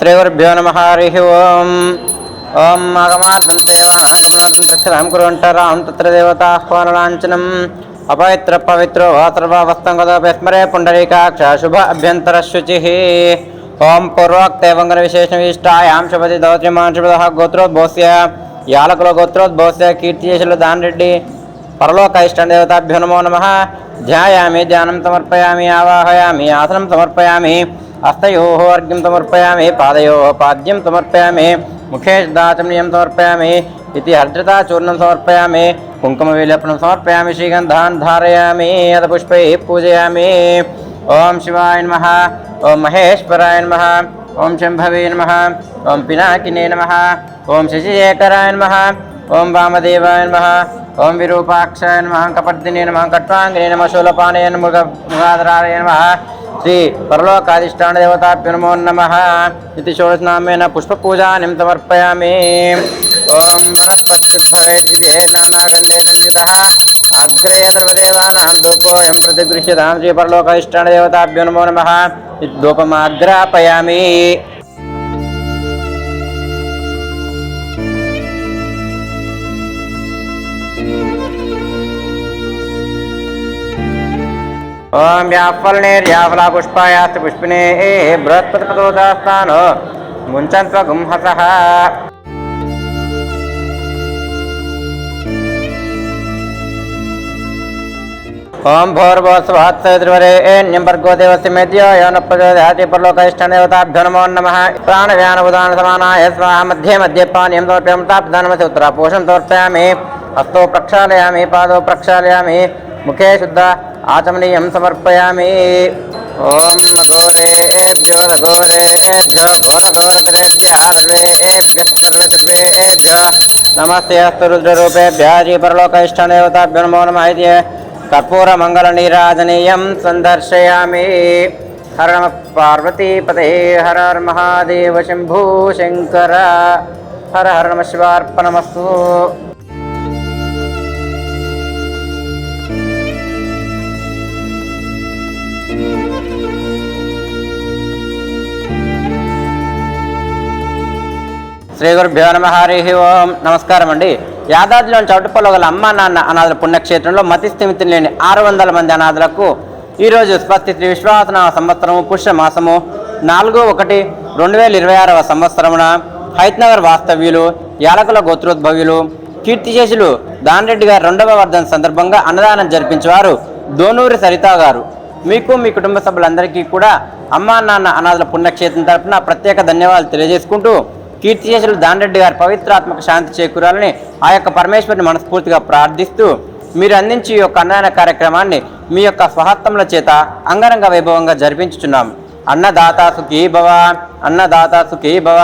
శ్రీగురుభ్యో నమః. హరి ఓం. ఓం ఆగమార్దంతేవానాం కురువంటరాం తత్ర దేవతాహ్వానలాంఛనం అపవిత్ర పవిత్రో వా సర్వావస్థం గతోస్మరే పుండరీకాక్ష శుభ అభ్యంతర శుచి. ఓం పూర్వోక్తేవంగన విశేషణ విశిష్టాయాం శుభతి దౌత్యమాన్ శుభదః గోత్రోద్భోస్య యాలకుల గోత్రోద్భోస్య కీర్తిశేషులు దానరెడ్డి పరలోక ఇష్టదేవతాభ్యో నమో నమః. ధ్యాయామి ధ్యానం సమర్పయామి ఆవాహయామి ఆసనం సమర్పయామి హస్తయోః అర్ఘ్యం సమర్పయామి పాదయోః పాద్యం సమర్పయామి ముఖే దాచమనీయం సమర్పయామి ఇతి హర్ద్రతాచూర్ణం సమర్పయామి కుంకుమవిలేపనం సమర్పయామి శ్రీగంధాన్ ధారయామి అత పుష్పై పూజయామి. ఓం శివాయ నమః. ఓం మహేశ్వరాయ నమః. ఓం శంభవే నమః. ఓం పినాకినే నమః. ఓం శశిశేఖరాయ నమః. ఓం వామదేవాయ నమః. ఓం విరూపాక్షాయ నమః. కపర్దినే నమః. కట్వాంగినే నమః. శూలపాణయ నమః. మృగాధరాయ నమః. శ్రీ పరలోకాధిష్టాన దేవతాభ్యో నమో నమః. ఇది షోడశనామేన పుష్పపూజానిం సమర్పయామి. ఓం వనస్పత్యుద్భవేద్విజే నానాగంధే సంయుతః అగ్రే సర్వదేవానాం ధూపోయం ప్రతిగృహ్యతాం. శ్రీ పరలోకాధిష్టాన దేవతాభ్యో నమో నమః. ధూపమాగ్రాపయామి. ఓం వ్యాఫలనేర్యాఫలా పుష్పాయాస్తి పుష్పినే బృహత్పతిపదోదాస్తానో ముంచంత్వగుంహసః. ఓం భోర్భోస్వాత్సవిత్రివరేణ్యం భర్గో దేవస్య మేధ్యో యో న ప్రచోదయాతి. పరలోకైష్టదేవతాభ్యో నమో నమః. ప్రాణవ్యానోదాన సమానాయ స్వాహ. మధ్యే మధ్యే పానీయం సమర్పయామి. తాప్దానమసి ఉత్తరాపోషం సమర్పయామి. హస్తో ప్రక్షాళయామి. పాదో ప్రక్షాళయామి. ముఖే శుద్ధ ఆచమనీయం సమర్పయామి. ఓం అఘోరేభ్యో అఘోరేభ్యో ఘోరఘోరతరేభ్యః సర్వేభ్యః సర్వేభ్యో నమస్తే అస్తు రుద్రరూపేభ్యः. శ్రీ పరలోకైష్టదేవతాభ్యో నమో నమః. ఇది కర్పూరమంగళనీరాజనీయం సందర్శయామి. హర నమః పార్వతీపతే. హర హర మహాదేవ శంభో శంకర. హర హర నమః శివార్పణమస్తు. శ్రీ గురుభ్యో నమః. హరి ఓం. నమస్కారం అండి. యాదాద్రిలోని చౌటుప్పల్లో గల అమ్మా నాన్న అనాథల పుణ్యక్షేత్రంలో మతిస్థిమితి లేని 600 మంది అనాథలకు ఈరోజు స్వస్తి శ్రీ విశ్వాసనామ సంవత్సరము పుష్యమాసము 4/1/2026 సంవత్సరమున హైత్నగర్ వాస్తవ్యులు యాలకుల గోత్రోద్భవ్యులు కీర్తిశేషులు దానరెడ్డి గారు 2వ వర్ధన సందర్భంగా అన్నదానం జరిపించేవారు దోనూరి సరిత గారు. మీకు మీ కుటుంబ సభ్యులందరికీ కూడా అమ్మా నాన్న అనాథల పుణ్యక్షేత్రం తరపున ప్రత్యేక ధన్యవాదాలు తెలియజేసుకుంటూ కీర్తిశేషులు దానరెడ్డి గారి పవిత్రాత్మక శాంతి చేకూరాలని ఆ యొక్క పరమేశ్వరుని మనస్ఫూర్తిగా ప్రార్థిస్తూ మీరు అందించి ఈ యొక్క అన్నదాన కార్యక్రమాన్ని మీ యొక్క స్వహస్తముల చేత అంగరంగ వైభవంగా జరిపించుచున్నాం. అన్నదాతా సుఖీ భవ. అన్నదాతా సుఖీ భవ.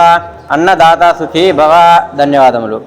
అన్నదాతా సుఖీ భవ. ధన్యవాదములు.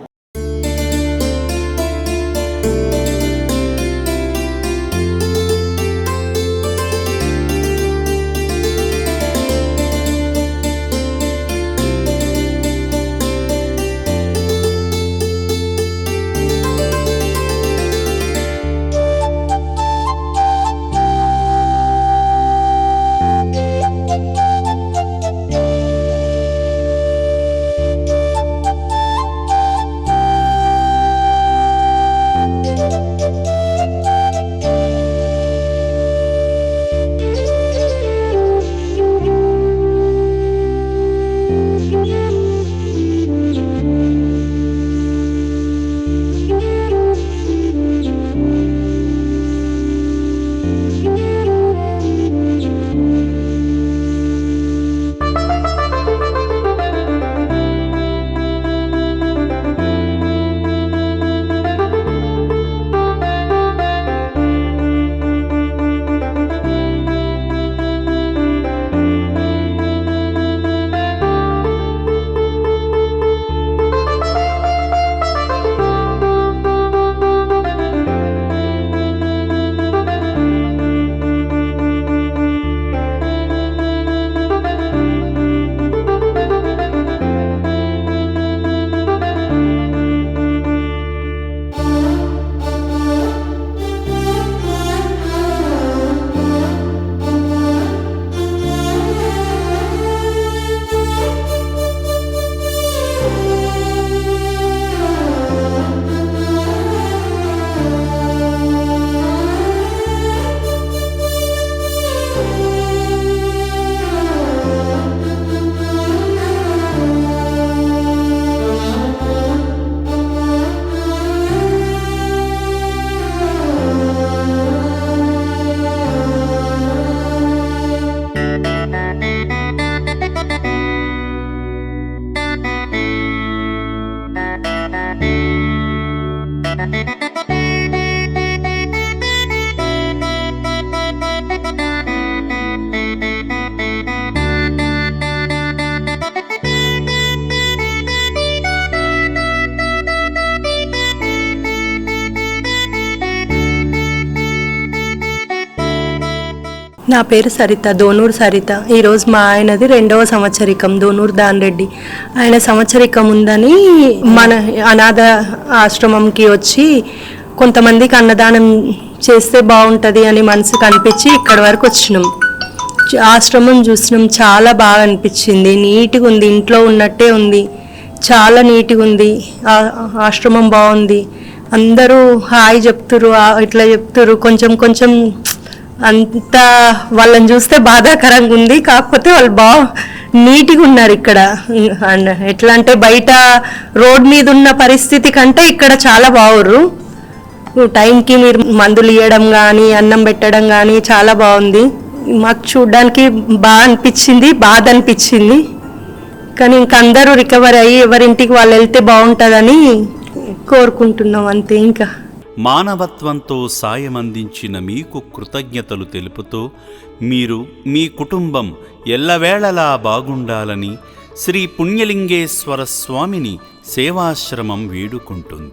నా పేరు సరిత, దోనూరు సరిత. ఈరోజు మా ఆయనది 2వ సంవత్సరికం, దోనూరు దాన్రెడ్డి. ఆయన సంవత్సరికం ఉందని మన అనాథ ఆశ్రమంకి వచ్చి కొంతమందికి అన్నదానం చేస్తే బాగుంటుంది అని మనసుకు అనిపించి ఇక్కడి వరకు వచ్చినాం. ఆశ్రమం చూసినాం, చాలా బాగా అనిపించింది. నీట్గా ఉంది, ఇంట్లో ఉన్నట్టే ఉంది, చాలా నీట్గా ఉంది. ఆశ్రమం బాగుంది, అందరూ హాయ్ చెప్తురు, ఇట్లా చెప్తురు. కొంచెం కొంచెం అంత వాళ్ళని చూస్తే బాధాకరంగా ఉంది, కాకపోతే వాళ్ళు నీట్గా ఉన్నారు ఇక్కడ. ఎట్లా అంటే బయట రోడ్ మీద ఉన్న పరిస్థితి కంటే ఇక్కడ చాలా బాగుర్రు. టైంకి మీరు మందులు ఇవ్వడం కానీ అన్నం పెట్టడం కానీ చాలా బాగుంది. మాకు చూడడానికి బాగా అనిపించింది, బాధ అనిపించింది. కానీ ఇంక అందరూ రికవర్ అయ్యి ఎవరింటికి వాళ్ళు వెళ్తే బాగుంటుందని కోరుకుంటున్నాం, అంతే. ఇంకా మానవత్వంతో సాయం అందించిన మీకు కృతజ్ఞతలు తెలుపుతూ మీరు మీ కుటుంబం ఎల్లవేళలా బాగుండాలని శ్రీ పుణ్యలింగేశ్వర స్వామిని సేవాశ్రమం వేడుకుంటుంది.